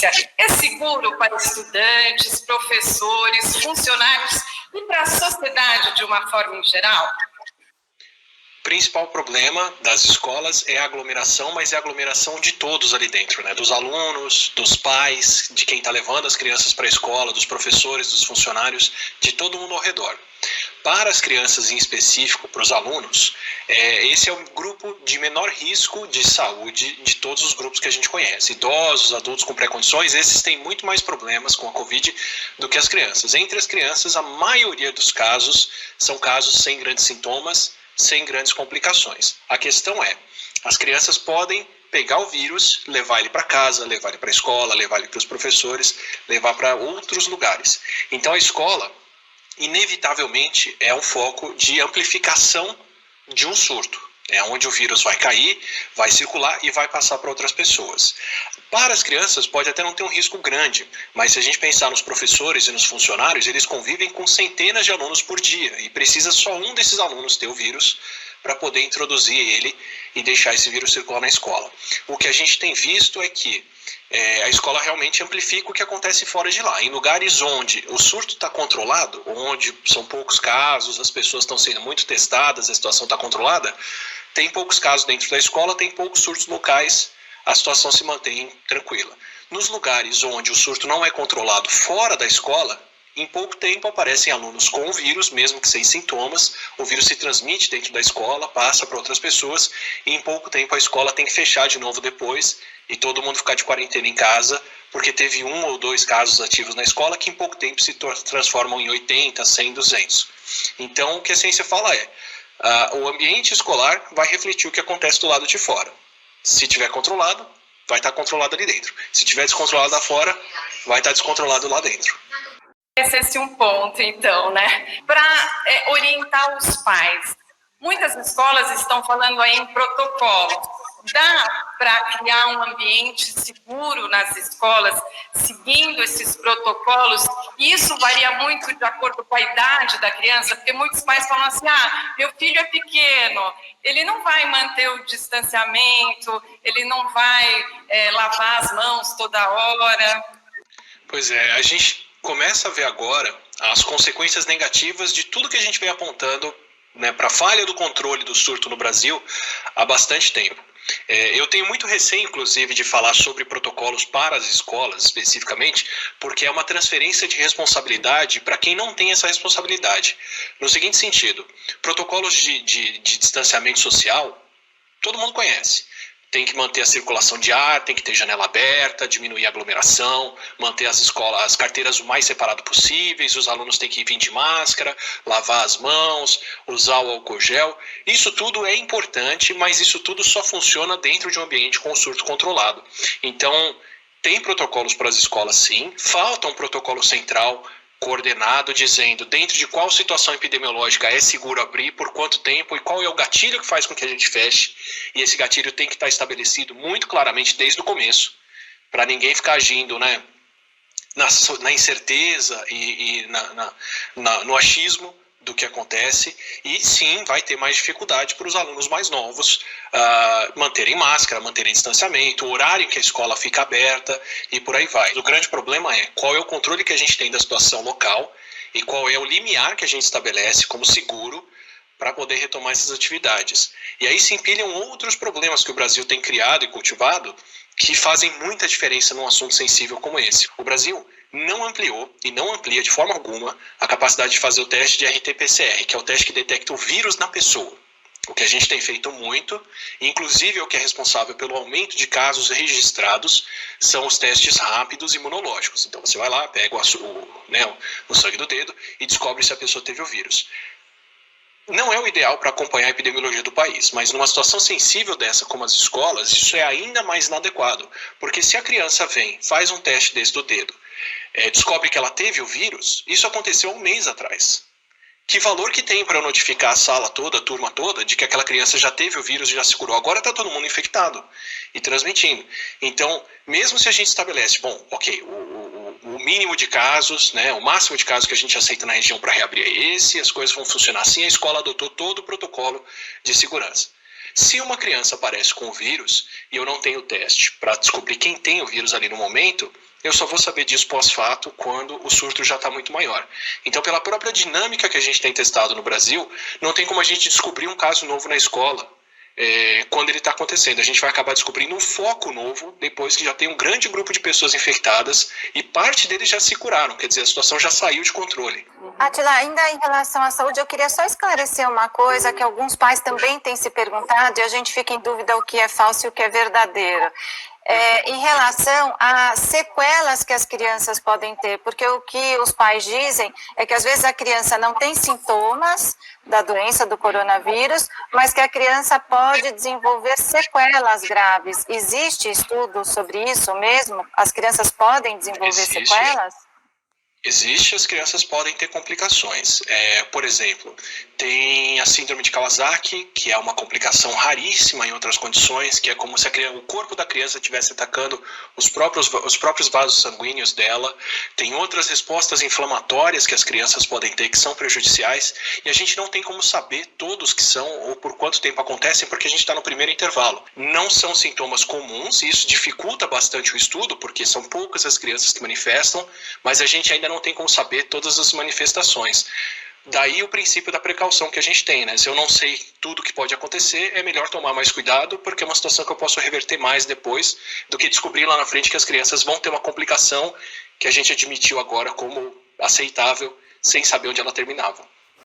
ciência é seguro para estudantes, professores, funcionários e para a sociedade de uma forma em geral? O principal problema das escolas é a aglomeração, mas é a aglomeração de todos ali dentro, né? Dos alunos, dos pais, de quem está levando as crianças para a escola, dos professores, dos funcionários, de todo mundo ao redor. Para as crianças em específico, para os alunos, esse é o grupo de menor risco de saúde de todos os grupos que a gente conhece. Idosos, adultos com pré-condições, esses têm muito mais problemas com a Covid do que as crianças. Entre as crianças, a maioria dos casos são casos sem grandes sintomas, sem grandes complicações. A questão é, as crianças podem pegar o vírus, levar ele para casa, levar ele para a escola, levar ele para os professores, levar para outros lugares. Então a escola, inevitavelmente, é um foco de amplificação de um surto. É onde o vírus vai cair, vai circular e vai passar para outras pessoas. Para as crianças pode até não ter um risco grande, mas se a gente pensar nos professores e nos funcionários, eles convivem com centenas de alunos por dia e precisa só um desses alunos ter o vírus para poder introduzir ele e deixar esse vírus circular na escola. O que a gente tem visto é que a escola realmente amplifica o que acontece fora de lá. Em lugares onde o surto está controlado, onde são poucos casos, as pessoas estão sendo muito testadas, a situação está controlada, tem poucos casos dentro da escola, tem poucos surtos locais, a situação se mantém tranquila. Nos lugares onde o surto não é controlado fora da escola, em pouco tempo aparecem alunos com o vírus, mesmo que sem sintomas, o vírus se transmite dentro da escola, passa para outras pessoas, e em pouco tempo a escola tem que fechar de novo depois, e todo mundo ficar de quarentena em casa, porque teve 1 ou 2 casos ativos na escola que em pouco tempo se transformam em 80, 100, 200. Então o que a ciência fala é, o ambiente escolar vai refletir o que acontece do lado de fora. Se tiver controlado, vai estar controlado ali dentro. Se tiver descontrolado lá fora, vai estar descontrolado lá dentro. Esse é um ponto, então, né? Para orientar os pais. Muitas escolas estão falando aí em protocolos. Dá para criar um ambiente seguro nas escolas, seguindo esses protocolos? E isso varia muito de acordo com a idade da criança, porque muitos pais falam assim, meu filho é pequeno, ele não vai manter o distanciamento, ele não vai lavar as mãos toda hora. Pois é, a gente começa a ver agora as consequências negativas de tudo que a gente vem apontando, né, para a falha do controle do surto no Brasil há bastante tempo. Eu tenho muito receio, inclusive, de falar sobre protocolos para as escolas, especificamente, porque é uma transferência de responsabilidade para quem não tem essa responsabilidade. No seguinte sentido, protocolos de distanciamento social, todo mundo conhece. Tem que manter a circulação de ar, tem que ter janela aberta, diminuir a aglomeração, manter as carteiras o mais separado possíveis, os alunos têm que vir de máscara, lavar as mãos, usar o álcool gel. Isso tudo é importante, mas isso tudo só funciona dentro de um ambiente com surto controlado. Então, tem protocolos para as escolas sim, falta um protocolo central coordenado, dizendo dentro de qual situação epidemiológica é seguro abrir, por quanto tempo e qual é o gatilho que faz com que a gente feche. E esse gatilho tem que estar estabelecido muito claramente desde o começo, para ninguém ficar agindo, né, na incerteza e no achismo do que acontece. E sim, vai ter mais dificuldade para os alunos mais novos manterem máscara, manterem distanciamento, o horário em que a escola fica aberta e por aí vai. O grande problema é qual é o controle que a gente tem da situação local e qual é o limiar que a gente estabelece como seguro para poder retomar essas atividades. E aí se empilham outros problemas que o Brasil tem criado e cultivado que fazem muita diferença num assunto sensível como esse. O Brasil não ampliou e não amplia de forma alguma a capacidade de fazer o teste de RT-PCR, que é o teste que detecta o vírus na pessoa. O que a gente tem feito muito, inclusive o que é responsável pelo aumento de casos registrados, são os testes rápidos imunológicos. Então você vai lá, pega o sangue do dedo e descobre se a pessoa teve o vírus. Não é o ideal para acompanhar a epidemiologia do país, mas numa situação sensível dessa como as escolas, isso é ainda mais inadequado. Porque se a criança vem, faz um teste desse do dedo, descobre que ela teve o vírus, isso aconteceu 1 mês atrás. Que valor que tem para eu notificar a sala toda, a turma toda, de que aquela criança já teve o vírus e já se curou? Agora está todo mundo infectado e transmitindo. Então, mesmo se a gente estabelece, o mínimo de casos, né, o máximo de casos que a gente aceita na região para reabrir é esse, as coisas vão funcionar assim, a escola adotou todo o protocolo de segurança. Se uma criança aparece com o vírus e eu não tenho teste para descobrir quem tem o vírus ali no momento, eu só vou saber disso pós-fato quando o surto já está muito maior. Então, pela própria dinâmica que a gente tem testado no Brasil, não tem como a gente descobrir um caso novo na escola quando ele está acontecendo. A gente vai acabar descobrindo um foco novo depois que já tem um grande grupo de pessoas infectadas e parte deles já se curaram, quer dizer, a situação já saiu de controle. Atila, ainda em relação à saúde, eu queria só esclarecer uma coisa que alguns pais também têm se perguntado e a gente fica em dúvida o que é falso e o que é verdadeiro. Em relação às sequelas que as crianças podem ter, porque o que os pais dizem é que às vezes a criança não tem sintomas da doença do coronavírus, mas que a criança pode desenvolver sequelas graves. Existe estudo sobre isso mesmo? As crianças podem desenvolver sequelas? Existe, as crianças podem ter complicações. Por exemplo, tem a síndrome de Kawasaki, que é uma complicação raríssima em outras condições, que é como se o corpo da criança estivesse atacando os próprios vasos sanguíneos dela. Tem outras respostas inflamatórias que as crianças podem ter que são prejudiciais, e a gente não tem como saber todos que são ou por quanto tempo acontecem, porque a gente está no primeiro intervalo. Não são sintomas comuns, e isso dificulta bastante o estudo, porque são poucas as crianças que manifestam, mas a gente ainda não tem como saber todas as manifestações. Daí o princípio da precaução que a gente tem, né? Se eu não sei tudo que pode acontecer, é melhor tomar mais cuidado, porque é uma situação que eu posso reverter mais depois do que descobrir lá na frente que as crianças vão ter uma complicação que a gente admitiu agora como aceitável, sem saber onde ela terminava.